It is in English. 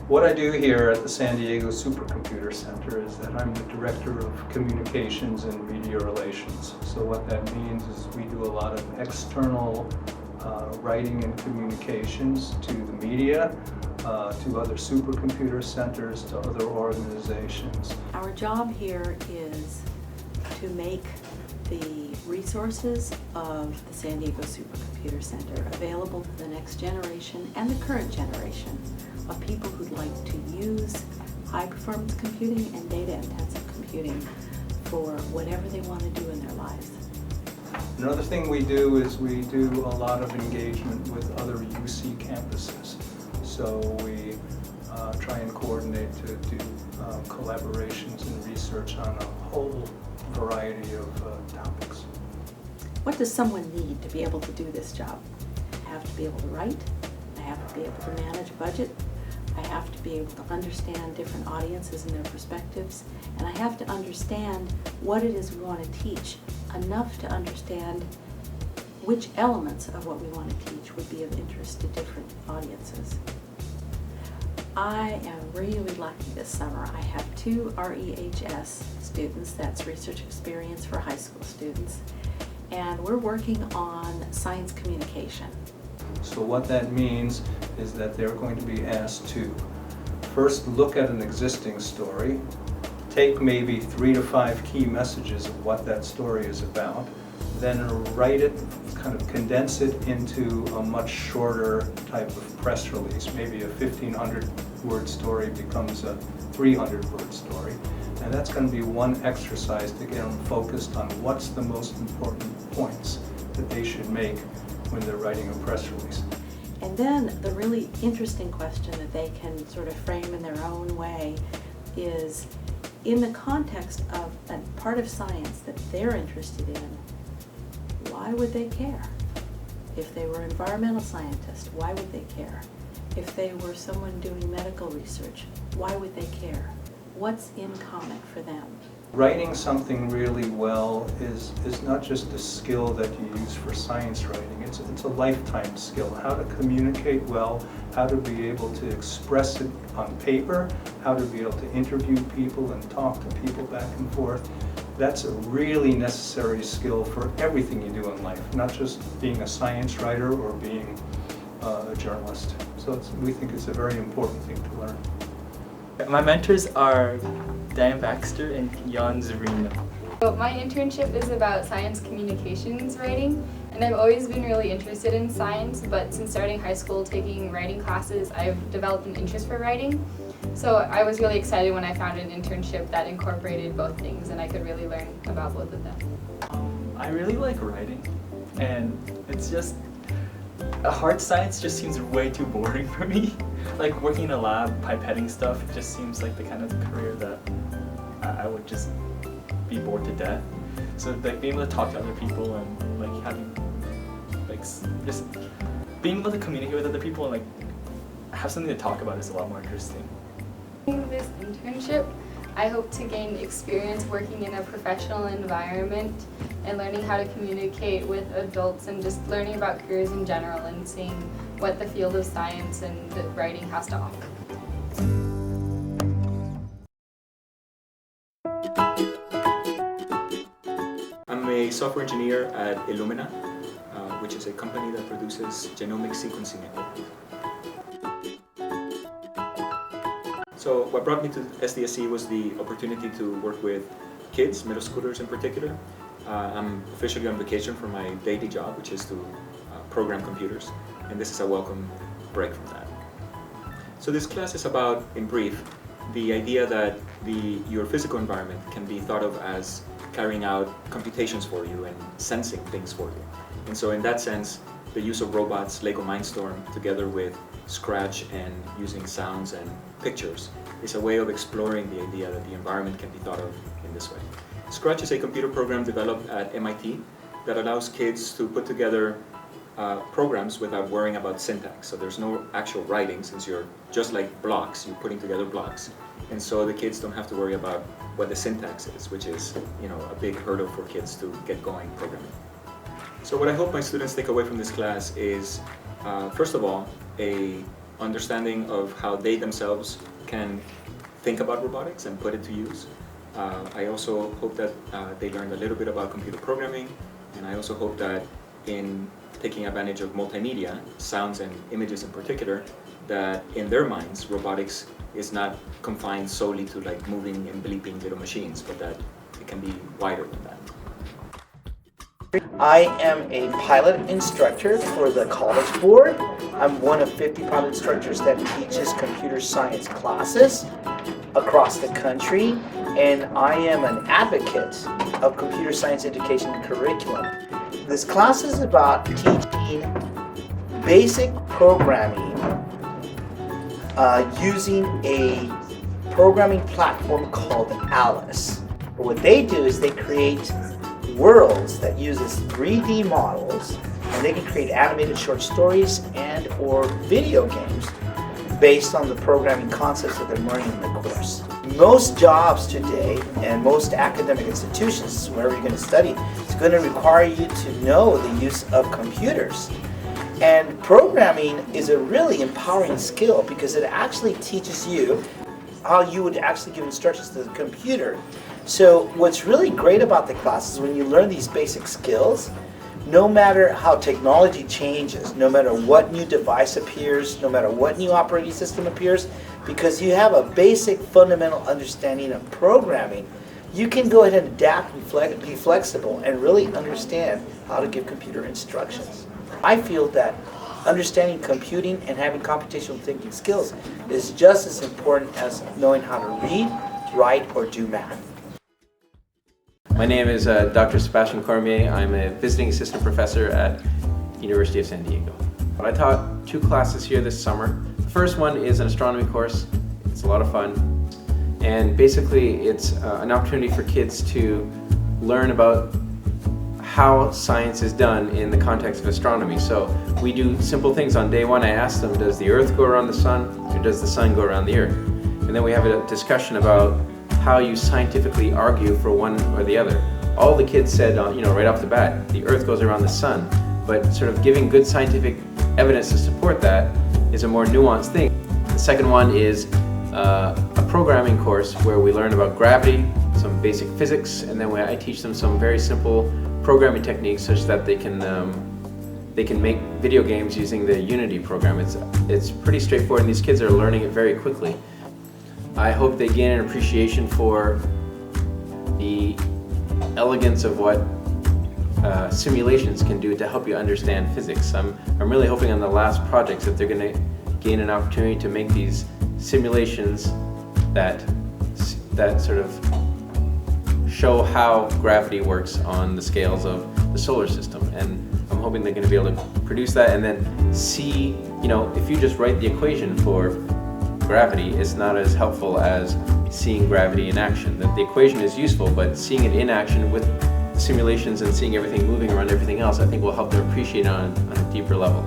What I do here at the San Diego Supercomputer Center is that I'm the Director of Communications and Media Relations. So what that means is we do a lot of external writing and communications to the media, to other supercomputer centers, to other organizations. Our job here is to make the resources of the San Diego Supercomputer Center available to the next generation and the current generation of people who'd like to use high-performance computing and data-intensive computing for whatever they want to do in their lives. Another thing we do is we do a lot of engagement with other UC campuses. So we try and coordinate to do collaborations and research on a whole variety of topics. What does someone need to be able to do this job? I have to be able to write, I have to be able to manage a budget, I have to be able to understand different audiences and their perspectives, and I have to understand what it is we want to teach, enough to understand which elements of what we want to teach would be of interest to different audiences. I am really lucky this summer. I have 2 REHS students, that's research experience for high school students, and we're working on science communication. So what that means is that they're going to be asked to first look at an existing story, take maybe 3 to 5 key messages of what that story is about, then write it, kind of condense it into a much shorter type of press release. Maybe a 1,500-word story becomes a 300-word story. And that's going to be one exercise to get them focused on what's the most important points that they should make when they're writing a press release. And then the really interesting question that they can sort of frame in their own way is, in the context of a part of science that they're interested in, why would they care? If they were environmental scientists, why would they care? If they were someone doing medical research, why would they care? What's in common for them? Writing something really well is not just a skill that you use for science writing, it's a lifetime skill. How to communicate well, how to be able to express it on paper, how to be able to interview people and talk to people back and forth. That's a really necessary skill for everything you do in life, not just being a science writer or being a journalist. So we think it's a very important thing to learn. My mentors are Diane, Baxter, and Zverina. So my internship is about science communications writing, and I've always been really interested in science, but since starting high school taking writing classes, I've developed an interest for writing. So I was really excited when I found an internship that incorporated both things and I could really learn about both of them. I really like writing, and it's just, hard science just seems way too boring for me. Like working in a lab, pipetting stuff, it just seems like the kind of career that I would just be bored to death. So like being able to talk to other people and like having, like just being able to communicate with other people and like have something to talk about is a lot more interesting. In this internship, I hope to gain experience working in a professional environment and learning how to communicate with adults and just learning about careers in general and seeing what the field of science and the writing has to offer. I'm a software engineer at Illumina, which is a company that produces genomic sequencing equipment. So what brought me to SDSC was the opportunity to work with kids, middle schoolers in particular. I'm officially on vacation from my daily job, which is to program computers, and this is a welcome break from that. So this class is about, in brief, the idea that your physical environment can be thought of as carrying out computations for you and sensing things for you. And so in that sense, the use of robots, Lego Mindstorm, together with Scratch and using sounds and pictures is a way of exploring the idea that the environment can be thought of in this way. Scratch is a computer program developed at MIT that allows kids to put together programs without worrying about syntax. So there's no actual writing, since you're just like blocks, you're putting together blocks. And so the kids don't have to worry about what the syntax is, which is, a big hurdle for kids to get going programming. So what I hope my students take away from this class is, first of all, a understanding of how they themselves can think about robotics and put it to use. I also hope that they learned a little bit about computer programming, and I also hope that in taking advantage of multimedia, sounds and images in particular, that in their minds, robotics is not confined solely to like moving and bleeping little machines, but that it can be wider than that. I am a pilot instructor for the College Board. I'm one of 50 pilot instructors that teaches computer science classes across the country, and I am an advocate of computer science education curriculum. This class is about teaching basic programming using a programming platform called Alice. What they do is they create worlds that uses 3D models, and they can create animated short stories and or video games based on the programming concepts that they're learning in the course. Most jobs today and most academic institutions, wherever you're going to study, it's going to require you to know the use of computers. And programming is a really empowering skill because it actually teaches you how you would actually give instructions to the computer. So what's really great about the class is when you learn these basic skills, no matter how technology changes, no matter what new device appears, no matter what new operating system appears, because you have a basic fundamental understanding of programming, you can go ahead and adapt and be flexible and really understand how to give computer instructions. I feel that understanding computing and having computational thinking skills is just as important as knowing how to read, write, or do math. My name is Dr. Sébastien Cormier. I'm a visiting assistant professor at University of San Diego. I taught 2 classes here this summer. The first one is an astronomy course. It's a lot of fun. And basically it's an opportunity for kids to learn about how science is done in the context of astronomy. So we do simple things. On day 1 I asked them, does the Earth go around the sun or does the sun go around the Earth? And then we have a discussion about how you scientifically argue for one or the other. All the kids said, right off the bat, the Earth goes around the sun, but sort of giving good scientific evidence to support that is a more nuanced thing. The second one is a programming course where we learn about gravity, some basic physics, and then I teach them some very simple programming techniques such that they can make video games using the Unity program. It's pretty straightforward, and these kids are learning it very quickly. I hope they gain an appreciation for the elegance of what simulations can do to help you understand physics. I'm really hoping on the last projects that they're going to gain an opportunity to make these simulations that sort of show how gravity works on the scales of the solar system. And I'm hoping they're going to be able to produce that and then see, if you just write the equation for gravity, is not as helpful as seeing gravity in action. That the equation is useful, but seeing it in action with simulations and seeing everything moving around everything else, I think will help them appreciate it on a deeper level.